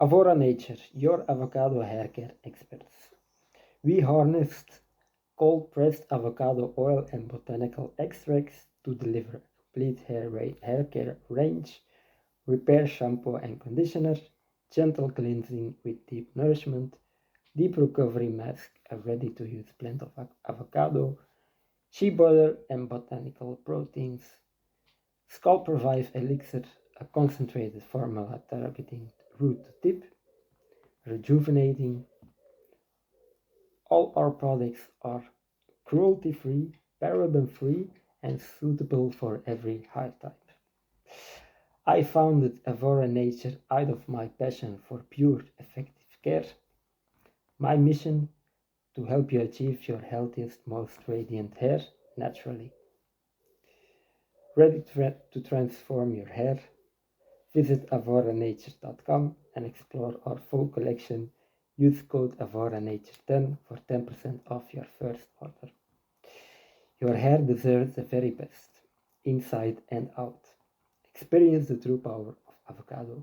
Avora Nature, your avocado hair care experts. We harnessed cold pressed avocado oil and botanical extracts to deliver a complete hair care range, repair shampoo and conditioner, gentle cleansing with deep nourishment, deep recovery mask, a ready to use blend of avocado, shea butter and botanical proteins, scalp revive elixir, a concentrated formula targeting root to tip, rejuvenating. All our products are cruelty-free, paraben-free, and suitable for every hair type. I founded Avora Nature out of my passion for pure, effective care. My mission to help you achieve your healthiest, most radiant hair naturally. Ready to transform your hair? Visit avoranature.com and explore our full collection. Use code AVORANATURE10 for 10% off your first order. Your hair deserves the very best, inside and out. Experience the true power of avocado.